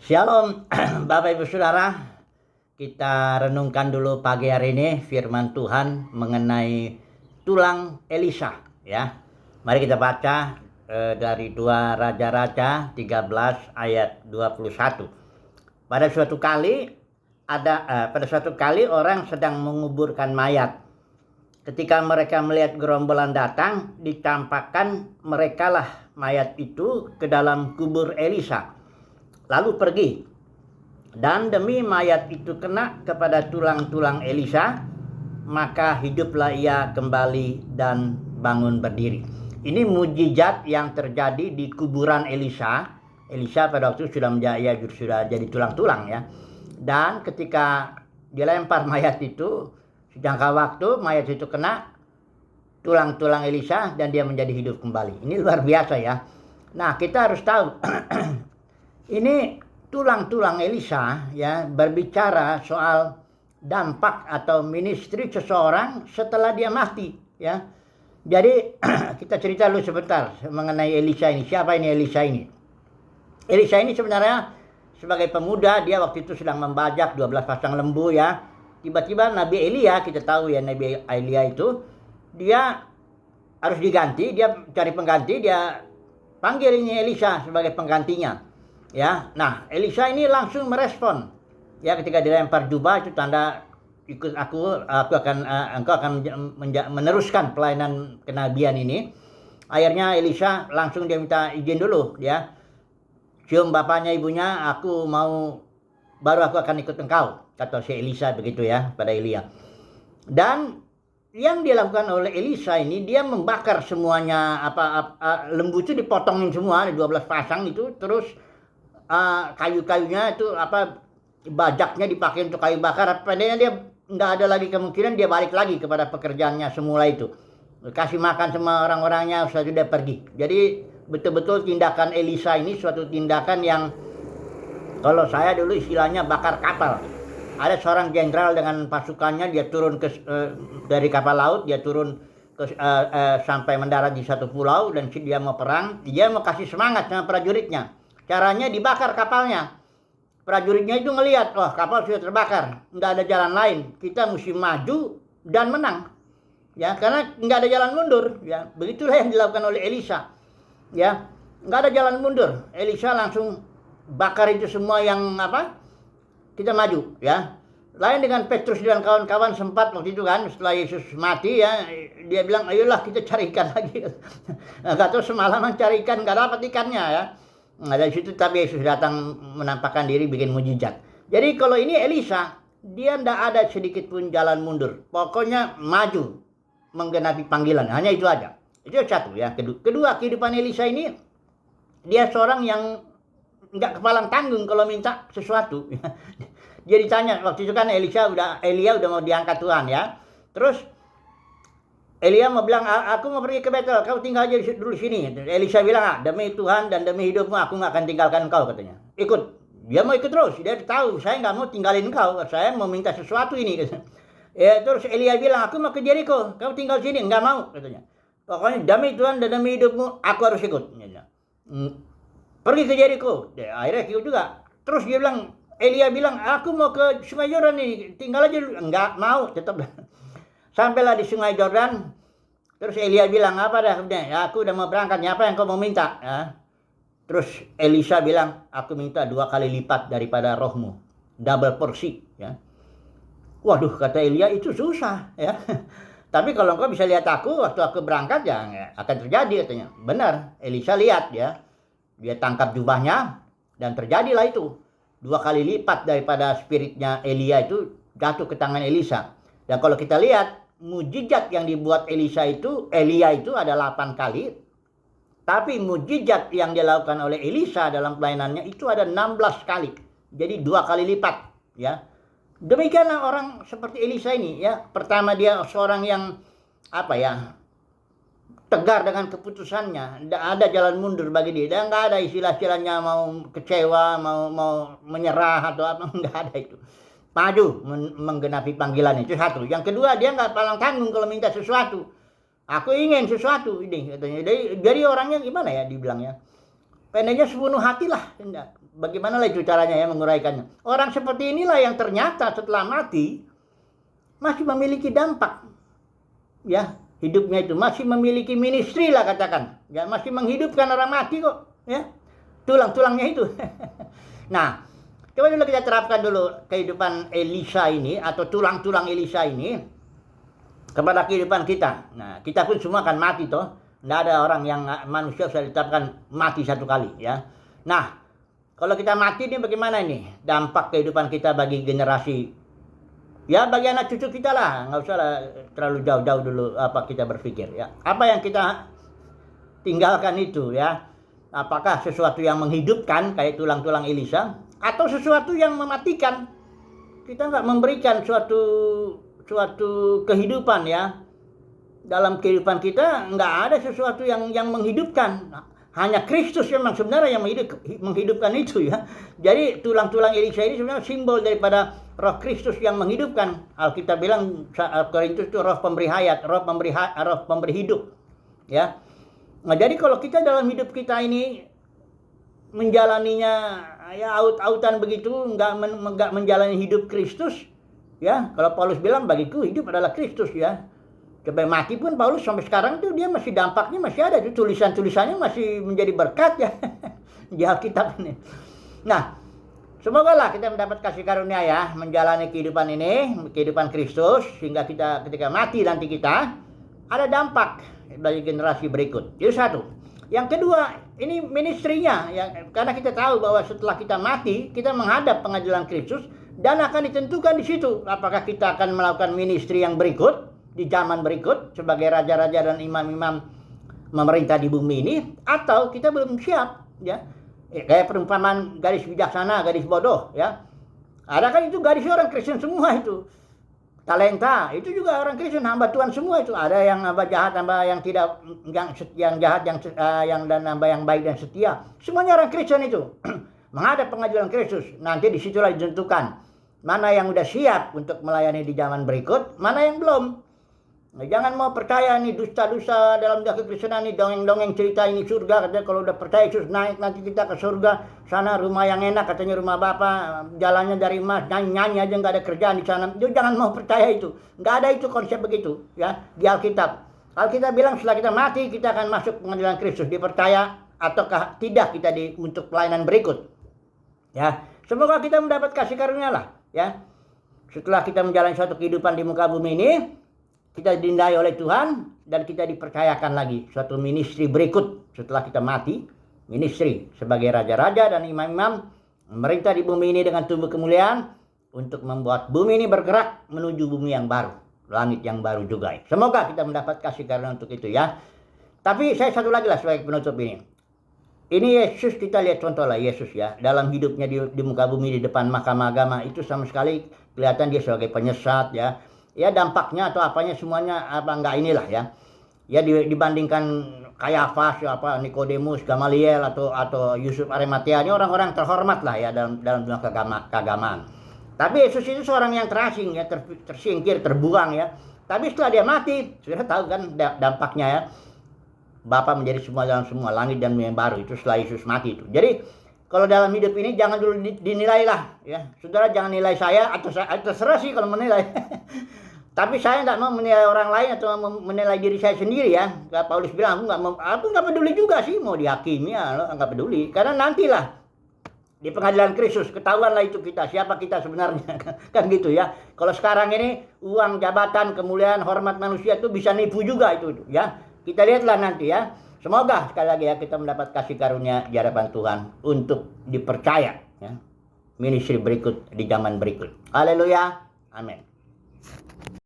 Shalom Bapak Ibu Saudara, kita renungkan dulu pagi hari ini firman Tuhan mengenai tulang Elisa ya. Mari kita baca dari 2 Raja-Raja 13 ayat 21. Pada suatu kali orang sedang menguburkan mayat. Ketika mereka melihat gerombolan datang, ditampakkan merekalah mayat itu ke dalam kubur Elisa. Lalu pergi, dan demi mayat itu kena kepada tulang-tulang Elisa, maka hiduplah ia kembali dan bangun berdiri. Ini mujizat yang terjadi di kuburan Elisa. Elisa pada waktu sudah jadi tulang-tulang ya. Dan ketika dilempar mayat itu, sejangka waktu mayat itu kena tulang-tulang Elisa dan dia menjadi hidup kembali. Ini luar biasa ya. Nah, kita harus tahu ini tulang-tulang Elisa ya berbicara soal dampak atau ministry seseorang setelah dia mati ya. Jadi kita cerita dulu sebentar mengenai Elisa ini. Siapa ini Elisa ini? Elisa ini sebenarnya sebagai pemuda, dia waktu itu sedang membajak 12 pasang lembu ya. Tiba-tiba Nabi Elia, kita tahu ya Nabi Elia itu dia harus diganti, dia cari pengganti, dia panggil ini Elisa sebagai penggantinya. Ya, nah Elisa ini langsung merespon. Ya, ketika dilempar jubah itu tanda ikut aku engkau akan meneruskan pelayanan kenabian ini. Akhirnya Elisa langsung dia minta izin dulu, ya. Cium bapaknya ibunya, baru aku akan ikut engkau, kata si Elisa begitu ya pada Elia. Dan yang dilakukan oleh Elisa ini, dia membakar semuanya lembu itu dipotongin semua, ada 12 pasang itu, terus kayu-kayunya itu bajaknya dipakai untuk kayu bakar. Padahal dia nggak ada lagi kemungkinan dia balik lagi kepada pekerjaannya semula itu. Kasih makan sama orang-orangnya, sudah pergi. Jadi betul-betul tindakan Elisa ini suatu tindakan yang kalau saya dulu istilahnya bakar kapal. Ada seorang jenderal dengan pasukannya, dia turun dari kapal laut, dia turun sampai mendarat di satu pulau dan dia mau perang. Dia mau kasih semangat sama prajuritnya. Caranya dibakar kapalnya. Prajuritnya itu ngelihat, wah kapal sudah terbakar, nggak ada jalan lain. Kita mesti maju dan menang. Ya, karena nggak ada jalan mundur. Ya, begitulah yang dilakukan oleh Elisa. Ya, nggak ada jalan mundur. Elisa langsung bakar itu semua yang kita maju. Ya, lain dengan Petrus dan kawan-kawan sempat waktu itu kan, setelah Yesus mati ya, dia bilang, ayolah kita cari ikan lagi. Nggak tahu semalaman cari ikan, nggak dapat ikannya ya. Nah, dari situ tapi Yesus datang menampakkan diri bikin mujizat. Jadi kalau ini Elisa, dia tidak ada sedikit pun jalan mundur. Pokoknya maju menggenapi panggilan. Hanya itu aja. Itu satu ya. Kedua, kehidupan Elisa ini dia seorang yang nggak kepalang tanggung kalau minta sesuatu. Dia ditanya waktu itu kan Elia udah mau diangkat Tuhan ya. Terus Elia mau bilang, aku mau pergi ke Betel, kau tinggal aja dulu sini. Elisa bilang, demi Tuhan dan demi hidupmu, aku nggak akan tinggalkan kau, katanya. Ikut. Dia mau ikut terus. Dia tahu, saya nggak mau tinggalin kau. Saya mau minta sesuatu ini. Ya, terus Elia bilang, aku mau ke Jericho, kau tinggal sini. Nggak mau, katanya. Pokoknya demi Tuhan dan demi hidupmu, aku harus ikut. Pergi ke Jericho. Ya, akhirnya ikut juga. Terus dia bilang, Elia bilang, aku mau ke Sungai Yordan nih, tinggal aja dulu. Nggak mau, tetap. Sampailah di Sungai Jordan, terus Elia bilang, apa dah, ya, aku udah mau berangkat, apa yang kau mau minta? Ya. Terus Elisa bilang, aku minta 2 kali lipat daripada rohmu, double porsi. Ya. Waduh, kata Elia, itu susah. Ya. Tapi kalau engkau bisa lihat aku, waktu aku berangkat, ya akan terjadi, katanya. Benar, Elisa lihat ya, dia tangkap jubahnya, dan terjadilah itu. 2 kali lipat daripada spiritnya Elia itu jatuh ke tangan Elisa. Dan kalau kita lihat, mujizat yang dibuat Elia itu ada 8 kali. Tapi mujizat yang dilakukan oleh Elisa dalam pelayanannya itu ada 16 kali. Jadi 2 kali lipat. Ya. Demikianlah orang seperti Elisa ini. Ya. Pertama dia seorang yang tegar dengan keputusannya. Tidak ada jalan mundur bagi dia. Dan nggak ada istilah-istilahnya mau kecewa, mau menyerah atau apa. Nggak ada itu. Maju menggenapi panggilan itu satu. Yang kedua, dia nggak palang tanggung kalau minta sesuatu. Aku ingin sesuatu ini katanya. Jadi orangnya gimana ya dibilangnya? pendeknya sepenuh hati lah. Bagaimana lah itu caranya ya menguraikannya. Orang seperti inilah yang ternyata setelah mati masih memiliki dampak, ya, hidupnya itu masih memiliki ministry lah katakan, ya, masih menghidupkan orang mati kok, ya, tulang-tulangnya itu. Nah, coba dulu kita terapkan dulu kehidupan Elisa ini atau tulang-tulang Elisa ini kepada kehidupan kita. Nah, kita pun semua akan mati toh. Tidak ada orang yang manusia bisa ditetapkan mati satu kali, ya. Nah, kalau kita mati ini bagaimana ini dampak kehidupan kita bagi generasi, ya, bagi anak cucu kita lah. Nggak usah lah terlalu jauh-jauh dulu apa kita berpikir, ya. Apa yang kita tinggalkan itu, ya. Apakah sesuatu yang menghidupkan kayak tulang-tulang Elisa atau sesuatu yang mematikan? Kita nggak memberikan suatu kehidupan, ya. Dalam kehidupan kita nggak ada sesuatu yang menghidupkan. Hanya Kristus memang sebenarnya yang menghidupkan itu, ya. Jadi tulang-tulang Elisa ini sebenarnya simbol daripada Roh Kristus yang menghidupkan. Alkitab bilang Korintus itu roh pemberi hayat, roh pemberi hidup, ya. Nah, jadi kalau kita dalam hidup kita ini menjalaninya ya aut-autan begitu, nggak menjalani hidup Kristus, ya. Kalau Paulus bilang bagiku hidup adalah Kristus, ya. Sampai mati pun Paulus sampai sekarang tuh dia masih dampaknya masih ada, tuh tulisan-tulisannya masih menjadi berkat, ya. Di Alkitab ini. Nah, semoga lah kita mendapat kasih karunia, ya, menjalani kehidupan ini, kehidupan Kristus, sehingga kita ketika mati nanti kita ada dampak bagi generasi berikut. Itu satu. Yang kedua, ini ministrinya, ya, karena kita tahu bahwa setelah kita mati, kita menghadap pengadilan Kristus dan akan ditentukan di situ apakah kita akan melakukan ministri yang berikut di zaman berikut sebagai raja-raja dan imam-imam memerintah di bumi ini, atau kita belum siap, ya. Kayak perumpamaan gadis bijaksana, gadis bodoh, ya. Ada kan itu gadis orang Kristen semua itu. Talenta itu juga orang Kristen, hamba Tuhan semua itu. Ada yang hamba jahat, hamba yang tidak, yang jahat, dan hamba yang baik dan setia. Semuanya orang Kristen itu. Menghadap pengadilan Kristus. Nanti disitulah ditentukan mana yang udah siap untuk melayani di zaman berikut, mana yang belum. Nah, jangan mau percaya nih dusta-dusta dalam kekristenan nih, dongeng-dongeng cerita ini surga, katanya kalau udah percaya Yesus naik nanti kita ke surga, sana rumah yang enak, katanya rumah Bapak, jalannya dari emas, nyanyi aja nggak ada kerjaan di sana. Jangan mau percaya itu, nggak ada itu konsep begitu, ya, di Alkitab. Alkitab bilang setelah kita mati kita akan masuk pengadilan Kristus, dipercaya ataukah tidak kita untuk pelayanan berikut, ya. Semoga kita mendapat kasih karunia lah, ya. Setelah kita menjalani suatu kehidupan di muka bumi ini, kita dindai oleh Tuhan dan kita dipercayakan lagi suatu ministry berikut setelah kita mati, ministry sebagai raja-raja dan imam-imam memerintah di bumi ini dengan tubuh kemuliaan untuk membuat bumi ini bergerak menuju bumi yang baru, langit yang baru juga. Semoga kita mendapat kasih karunia untuk itu, ya. Tapi saya satu lagi lah sebagai penutup ini. Ini Yesus, kita lihat contoh lah Yesus, ya, dalam hidupnya di muka bumi di depan mahkamah agama itu sama sekali kelihatan dia sebagai penyesat, ya. Ya, dampaknya atau apanya semuanya apa enggak inilah, ya. Ya, dibandingkan Kayafas, apa Nikodemus, Gamaliel atau Yusuf Arimatea, ini orang-orang terhormat lah, ya, dalam dunia keagamaan. Tapi Yesus itu seorang yang terasing, ya, tersingkir, terbuang, ya. Tapi setelah dia mati, sudah tahu kan dampaknya, ya. Bapa menjadi semua dalam semua, langit dan bumi yang baru itu setelah Yesus mati itu. Jadi kalau dalam hidup ini jangan dulu dinilai lah, ya. Saudara jangan nilai saya atau terserah sih kalau menilai. Tapi saya nggak mau menilai orang lain atau menilai diri saya sendiri, ya. Paulus bilang aku nggak peduli juga sih mau dihakimi, ya, nggak peduli. Karena nantilah di pengadilan Kristus ketahuanlah itu siapa kita sebenarnya, kan gitu, ya. Kalau sekarang ini uang, jabatan, kemuliaan, hormat manusia itu bisa nipu juga itu, ya. Kita lihatlah nanti, ya. Semoga sekali lagi, ya, kita mendapat kasih karunia di hadapan Tuhan untuk dipercaya, ya, ministry berikut di zaman berikut. Haleluya. Amin.